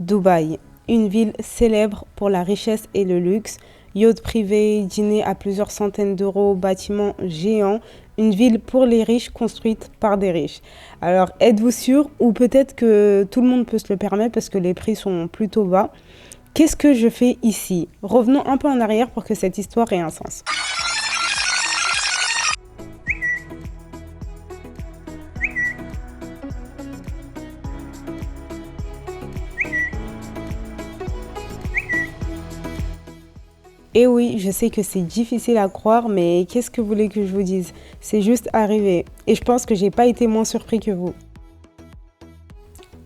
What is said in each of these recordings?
Dubaï, une ville célèbre pour la richesse et le luxe, yachts privés, dîners à plusieurs centaines d'euros, bâtiments géants, une ville pour les riches construite par des riches. Alors êtes-vous sûr ou peut-être que tout le monde peut se le permettre parce que les prix sont plutôt bas. Qu'est-ce que je fais ici? Revenons un peu en arrière pour que cette histoire ait un sens. Et oui, je sais que c'est difficile à croire, mais qu'est-ce que vous voulez que je vous dise? C'est juste arrivé. Et je pense que j'ai pas été moins surpris que vous.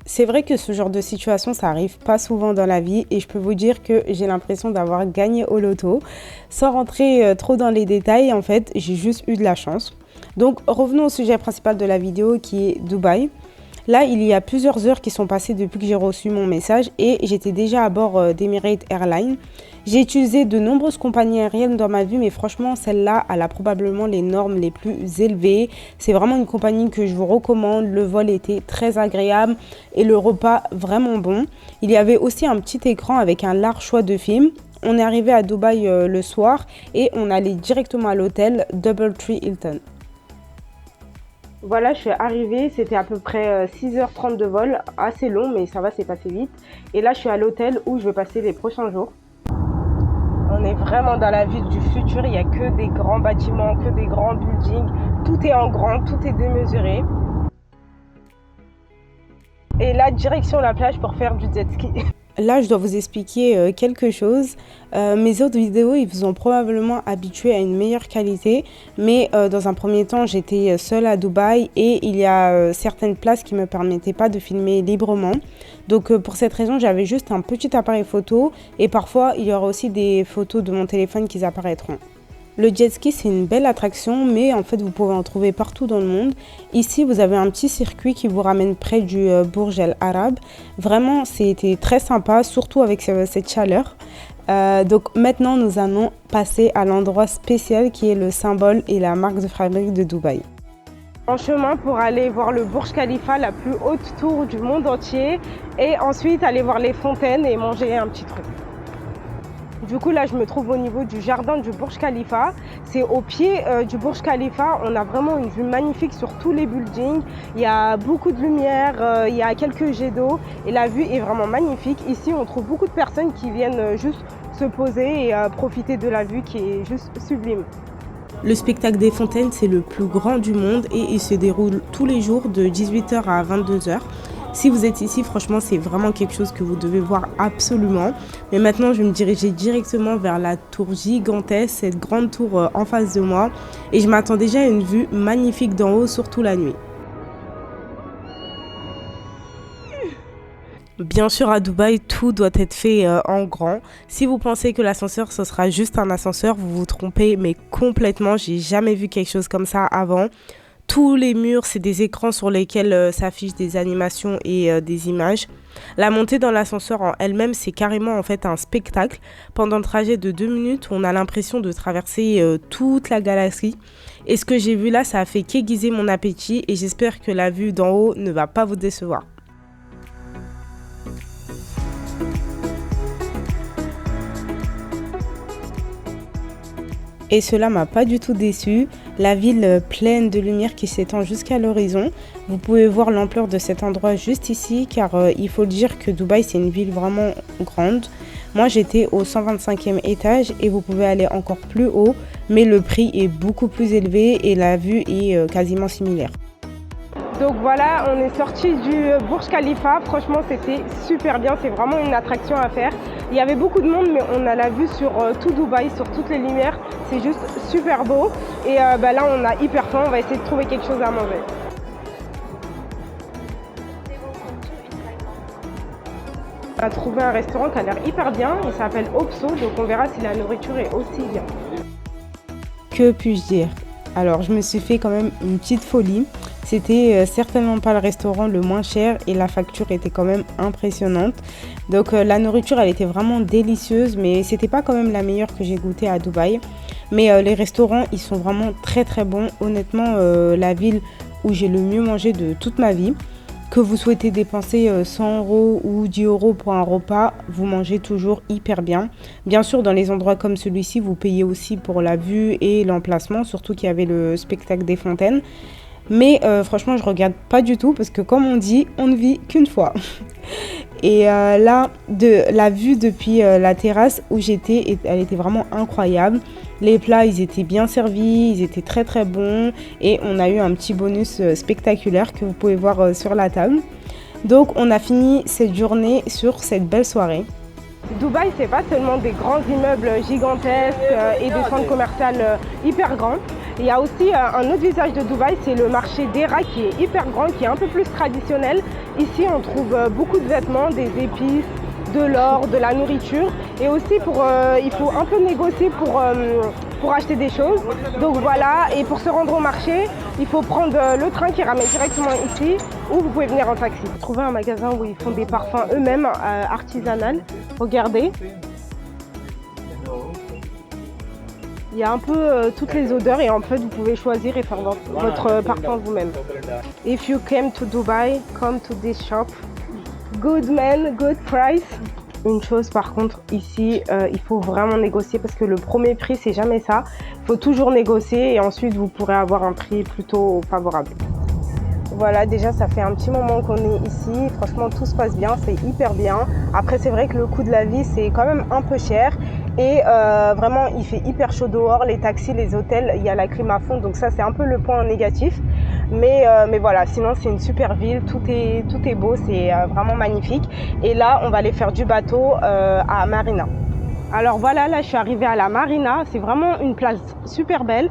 C'est vrai que ce genre de situation, ça arrive pas souvent dans la vie et je peux vous dire que j'ai l'impression d'avoir gagné au loto. Sans rentrer trop dans les détails, en fait, j'ai juste eu de la chance. Donc revenons au sujet principal de la vidéo qui est Dubaï. Là, il y a plusieurs heures qui sont passées depuis que j'ai reçu mon message et j'étais déjà à bord d'Emirates Airlines. J'ai utilisé de nombreuses compagnies aériennes dans ma vie, mais franchement, celle-là, elle a probablement les normes les plus élevées. C'est vraiment une compagnie que je vous recommande. Le vol était très agréable et le repas vraiment bon. Il y avait aussi un petit écran avec un large choix de films. On est arrivé à Dubaï le soir et on allait directement à l'hôtel DoubleTree Hilton. Voilà, je suis arrivée, c'était à peu près 6h30 de vol, assez long, mais ça va, c'est passé vite. Et là, je suis à l'hôtel où je vais passer les prochains jours. On est vraiment dans la ville du futur, il n'y a que des grands bâtiments, que des grands buildings. Tout est en grand, tout est démesuré. Et là, direction la plage pour faire du jet ski. Là, je dois vous expliquer quelque chose. Mes autres vidéos, ils vous ont probablement habitué à une meilleure qualité. Mais dans un premier temps, j'étais seule à Dubaï et il y a certaines places qui ne me permettaient pas de filmer librement. Donc pour cette raison, j'avais juste un petit appareil photo. Et parfois, il y aura aussi des photos de mon téléphone qui apparaîtront. Le jet ski, c'est une belle attraction, mais en fait, vous pouvez en trouver partout dans le monde. Ici, vous avez un petit circuit qui vous ramène près du Burj Al Arab. Vraiment, c'était très sympa, surtout avec cette chaleur. Donc maintenant, nous allons passer à l'endroit spécial qui est le symbole et la marque de fabrique de Dubaï. En chemin pour aller voir le Burj Khalifa, la plus haute tour du monde entier, et ensuite aller voir les fontaines et manger un petit truc. Du coup, là, je me trouve au niveau du jardin du Burj Khalifa. C'est au pied du Burj Khalifa. On a vraiment une vue magnifique sur tous les buildings. Il y a beaucoup de lumière, il y a quelques jets d'eau et la vue est vraiment magnifique. Ici, on trouve beaucoup de personnes qui viennent juste se poser et profiter de la vue qui est juste sublime. Le spectacle des fontaines, c'est le plus grand du monde et il se déroule tous les jours de 18h à 22h. Si vous êtes ici, franchement, c'est vraiment quelque chose que vous devez voir absolument. Mais maintenant, je vais me diriger directement vers la tour gigantesque, cette grande tour en face de moi. Et je m'attends déjà à une vue magnifique d'en haut, surtout la nuit. Bien sûr, à Dubaï, tout doit être fait en grand. Si vous pensez que l'ascenseur, ce sera juste un ascenseur, vous vous trompez, mais complètement. J'ai jamais vu quelque chose comme ça avant. Tous les murs, c'est des écrans sur lesquels s'affichent des animations et des images. La montée dans l'ascenseur en elle-même, c'est carrément en fait un spectacle. Pendant le trajet de 2 minutes, on a l'impression de traverser toute la galaxie. Et ce que j'ai vu là, ça a fait qu'aiguiser mon appétit et j'espère que la vue d'en haut ne va pas vous décevoir. Et cela m'a pas du tout déçu. La ville pleine de lumière qui s'étend jusqu'à l'horizon. Vous pouvez voir l'ampleur de cet endroit juste ici car il faut dire que Dubaï c'est une ville vraiment grande. Moi j'étais au 125e étage et vous pouvez aller encore plus haut mais le prix est beaucoup plus élevé et la vue est quasiment similaire. Donc voilà, on est sorti du Burj Khalifa. Franchement, c'était super bien. C'est vraiment une attraction à faire. Il y avait beaucoup de monde, mais on a la vue sur tout Dubaï, sur toutes les lumières. C'est juste super beau. Et là, on a hyper faim. On va essayer de trouver quelque chose à manger. On a trouvé un restaurant qui a l'air hyper bien. Il s'appelle Opso. Donc on verra si la nourriture est aussi bien. Que puis-je dire? Alors, je me suis fait quand même une petite folie. C'était certainement pas le restaurant le moins cher et la facture était quand même impressionnante. Donc la nourriture, elle était vraiment délicieuse, mais c'était pas quand même la meilleure que j'ai goûtée à Dubaï. Mais les restaurants, ils sont vraiment très très bons. Honnêtement, la ville où j'ai le mieux mangé de toute ma vie. Que vous souhaitez dépenser 100 € ou 10 € pour un repas, vous mangez toujours hyper bien. Bien sûr, dans les endroits comme celui-ci, vous payez aussi pour la vue et l'emplacement, surtout qu'il y avait le spectacle des fontaines. Mais franchement, je regarde pas du tout parce que comme on dit, on ne vit qu'une fois. Et là, la vue depuis la terrasse où j'étais, elle était vraiment incroyable. Les plats, ils étaient bien servis, ils étaient très très bons. Et on a eu un petit bonus spectaculaire que vous pouvez voir sur la table. Donc, on a fini cette journée sur cette belle soirée. Dubaï, c'est pas seulement des grands immeubles gigantesques et des centres commerciaux hyper grands. Il y a aussi un autre visage de Dubaï, c'est le marché d'Era qui est hyper grand, qui est un peu plus traditionnel. Ici, on trouve beaucoup de vêtements, des épices, de l'or, de la nourriture. Et aussi, il faut un peu négocier pour acheter des choses. Donc voilà, et pour se rendre au marché, il faut prendre le train qui ramène directement ici ou vous pouvez venir en taxi. Trouver un magasin où ils font des parfums eux-mêmes artisanales. Regardez. Il y a un peu toutes les odeurs et en fait vous pouvez choisir et faire votre parfum vous-même. If you came to Dubai, come to this shop. Good man, good price. Une chose par contre ici, il faut vraiment négocier parce que le premier prix c'est jamais ça. Il faut toujours négocier et ensuite vous pourrez avoir un prix plutôt favorable. Voilà, déjà ça fait un petit moment qu'on est ici, franchement tout se passe bien, c'est hyper bien. Après c'est vrai que le coût de la vie c'est quand même un peu cher et vraiment il fait hyper chaud dehors, les taxis, les hôtels, il y a la clim à fond, donc ça c'est un peu le point négatif. Mais voilà, sinon c'est une super ville, tout est beau, c'est vraiment magnifique. Et là on va aller faire du bateau à Marina. Alors voilà, là je suis arrivée à la Marina, c'est vraiment une place super belle.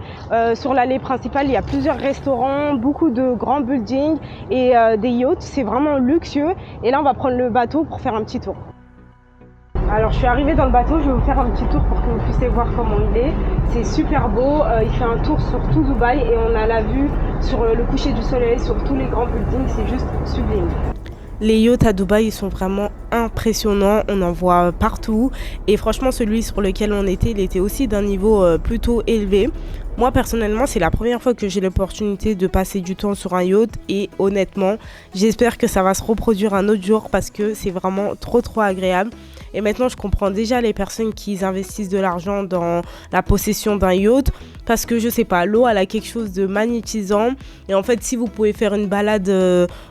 Sur l'allée principale, il y a plusieurs restaurants, beaucoup de grands buildings et des yachts, c'est vraiment luxueux. Et là on va prendre le bateau pour faire un petit tour. Alors je suis arrivée dans le bateau, je vais vous faire un petit tour pour que vous puissiez voir comment il est. C'est super beau, il fait un tour sur tout Dubaï et on a la vue sur le coucher du soleil, sur tous les grands buildings, c'est juste sublime. Les yachts à Dubaï, ils sont vraiment impressionnants, on en voit partout et franchement celui sur lequel on était, il était aussi d'un niveau plutôt élevé. Moi personnellement, c'est la première fois que j'ai l'opportunité de passer du temps sur un yacht et honnêtement, j'espère que ça va se reproduire un autre jour parce que c'est vraiment trop agréable. Et maintenant, je comprends déjà les personnes qui investissent de l'argent dans la possession d'un yacht parce que, je sais pas, l'eau, elle a quelque chose de magnétisant. Et en fait, si vous pouvez faire une balade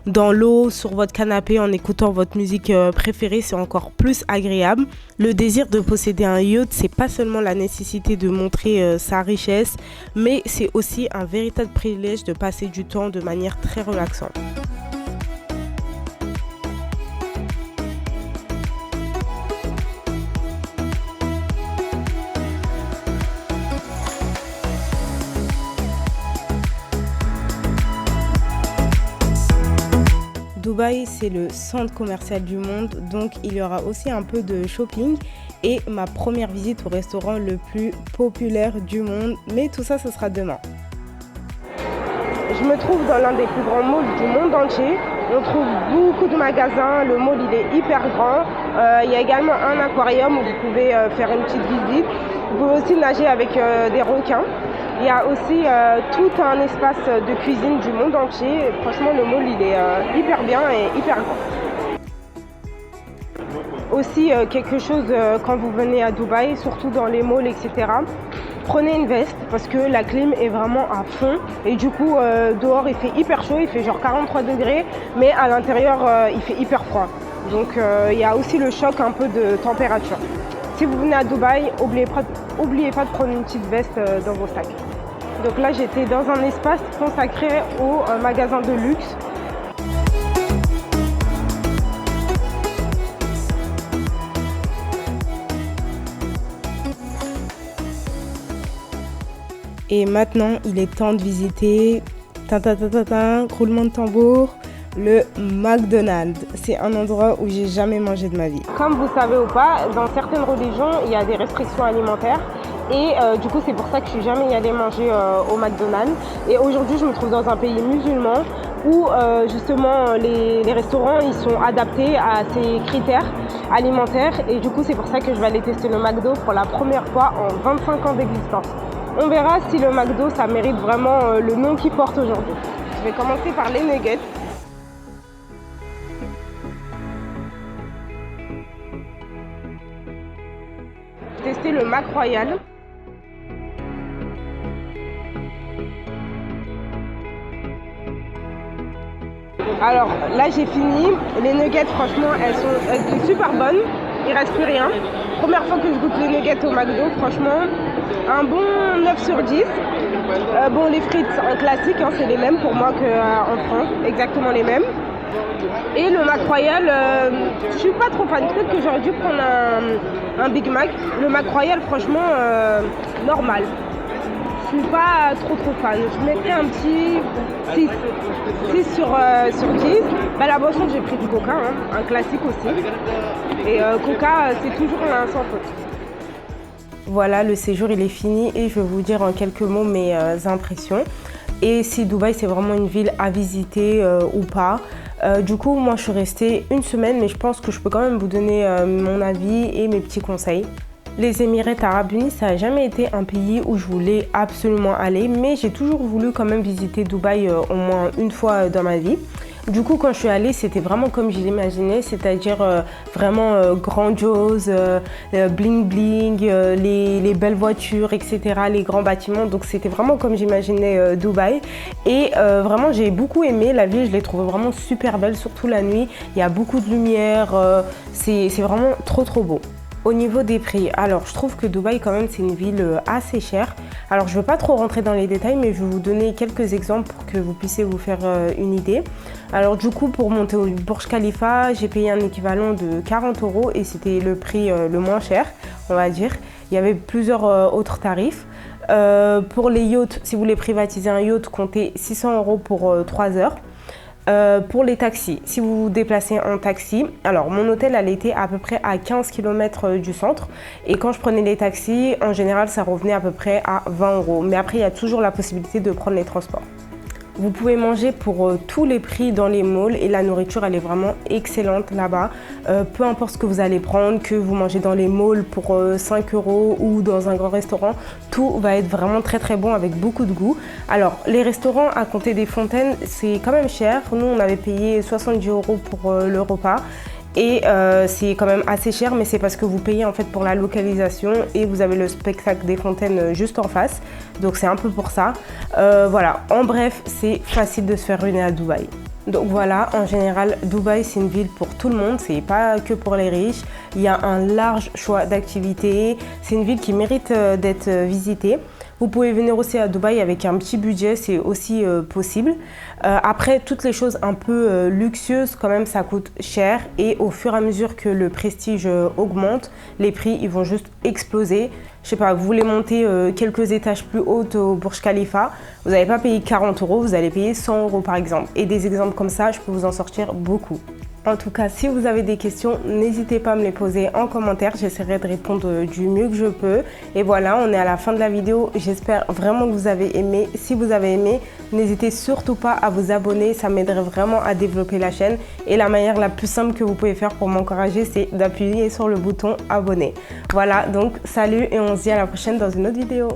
dans l'eau, sur votre canapé, en écoutant votre musique préférée, c'est encore plus agréable. Le désir de posséder un yacht, c'est pas seulement la nécessité de montrer sa richesse, mais c'est aussi un véritable privilège de passer du temps de manière très relaxante. Dubaï, c'est le centre commercial du monde, donc il y aura aussi un peu de shopping et ma première visite au restaurant le plus populaire du monde, mais tout ça, ce sera demain. Je me trouve dans l'un des plus grands malls du monde entier. On trouve beaucoup de magasins, le mall il est hyper grand. Il y a également un aquarium où vous pouvez faire une petite visite. Vous pouvez aussi nager avec des requins. Il y a aussi tout un espace de cuisine du monde entier. Franchement, le mall il est hyper bien et hyper grand. Aussi quelque chose quand vous venez à Dubaï, surtout dans les malls, etc. Prenez une veste parce que la clim est vraiment à fond et du coup dehors il fait hyper chaud, il fait genre 43 degrés mais à l'intérieur il fait hyper froid. Donc il y a aussi le choc un peu de température. Si vous venez à Dubaï, oubliez pas de prendre une petite veste dans vos sacs. Donc là j'étais dans un espace consacré aux magasins de luxe. Et maintenant, il est temps de visiter, roulement de tambour, le McDonald's. C'est un endroit où j'ai jamais mangé de ma vie. Comme vous savez ou pas, dans certaines religions, il y a des restrictions alimentaires. Et du coup, c'est pour ça que je suis jamais allée manger au McDonald's. Et aujourd'hui, je me trouve dans un pays musulman où justement les restaurants ils sont adaptés à ces critères alimentaires. Et du coup, c'est pour ça que je vais aller tester le McDo pour la première fois en 25 ans d'existence. On verra si le McDo, ça mérite vraiment le nom qu'il porte aujourd'hui. Je vais commencer par les nuggets. Tester le Mac Royal. Alors là j'ai fini, les nuggets franchement elles sont super bonnes, il reste plus rien. Première fois que je goûte les nuggets au McDo, franchement un bon 9 sur 10. Bon les frites en classique, hein, c'est les mêmes pour moi qu'en France, exactement les mêmes. Et le Mac Royal, je suis pas trop fan, peut-être que j'aurais dû prendre un Big Mac. Le Mac Royal franchement normal. Je suis pas trop fan. Je mettrais un petit 6 sur 10. Bah, la boisson, j'ai pris du Coca, hein, un classique aussi. Et Coca, c'est toujours un sans faute. Voilà, le séjour il est fini et je vais vous dire en quelques mots mes impressions. Et si Dubaï c'est vraiment une ville à visiter ou pas. Du coup, moi je suis restée une semaine, mais je pense que je peux quand même vous donner mon avis et mes petits conseils. Les Émirats Arabes Unis, ça n'a jamais été un pays où je voulais absolument aller, mais j'ai toujours voulu quand même visiter Dubaï au moins une fois dans ma vie. Du coup, quand je suis allée, c'était vraiment comme je l'imaginais, c'est-à-dire vraiment grandiose, bling bling, les belles voitures, etc., les grands bâtiments. Donc c'était vraiment comme j'imaginais Dubaï. Et vraiment, j'ai beaucoup aimé la ville, je l'ai trouvée vraiment super belle, surtout la nuit. Il y a beaucoup de lumière, c'est vraiment trop beau. Au niveau des prix, alors je trouve que Dubaï quand même c'est une ville assez chère. Alors je ne veux pas trop rentrer dans les détails, mais je vais vous donner quelques exemples pour que vous puissiez vous faire une idée. Alors du coup pour monter au Burj Khalifa, j'ai payé un équivalent de 40 € et c'était le prix le moins cher, on va dire. Il y avait plusieurs autres tarifs. Pour les yachts, si vous voulez privatiser un yacht, comptez 600 € pour 3 heures. Pour les taxis, si vous vous déplacez en taxi, alors mon hôtel elle était à peu près à 15 km du centre et quand je prenais les taxis, en général ça revenait à peu près à 20 €. Mais après il y a toujours la possibilité de prendre les transports. Vous pouvez manger pour tous les prix dans les malls et la nourriture elle est vraiment excellente là-bas. Peu importe ce que vous allez prendre, que vous mangez dans les malls pour 5 € ou dans un grand restaurant, tout va être vraiment très bon avec beaucoup de goût. Alors les restaurants à compter des fontaines c'est quand même cher. Nous on avait payé 70 € pour le repas. Et c'est quand même assez cher, mais c'est parce que vous payez en fait pour la localisation et vous avez le spectacle des fontaines juste en face. Donc c'est un peu pour ça. Voilà, en bref, c'est facile de se faire ruiner à Dubaï. Donc voilà, en général, Dubaï c'est une ville pour tout le monde, c'est pas que pour les riches. Il y a un large choix d'activités. C'est une ville qui mérite d'être visitée. Vous pouvez venir aussi à Dubaï avec un petit budget, c'est aussi possible. Après, toutes les choses un peu luxueuses, quand même, ça coûte cher. Et au fur et à mesure que le prestige augmente, les prix ils vont juste exploser. Je sais pas, vous voulez monter quelques étages plus haut au Burj Khalifa, vous n'allez pas payer 40 €, vous allez payer 100 € par exemple. Et des exemples comme ça, je peux vous en sortir beaucoup. En tout cas, si vous avez des questions, n'hésitez pas à me les poser en commentaire. J'essaierai de répondre du mieux que je peux. Et voilà, on est à la fin de la vidéo. J'espère vraiment que vous avez aimé. Si vous avez aimé, n'hésitez surtout pas à vous abonner. Ça m'aiderait vraiment à développer la chaîne. Et la manière la plus simple que vous pouvez faire pour m'encourager, c'est d'appuyer sur le bouton abonner. Voilà, donc salut et on se dit à la prochaine dans une autre vidéo.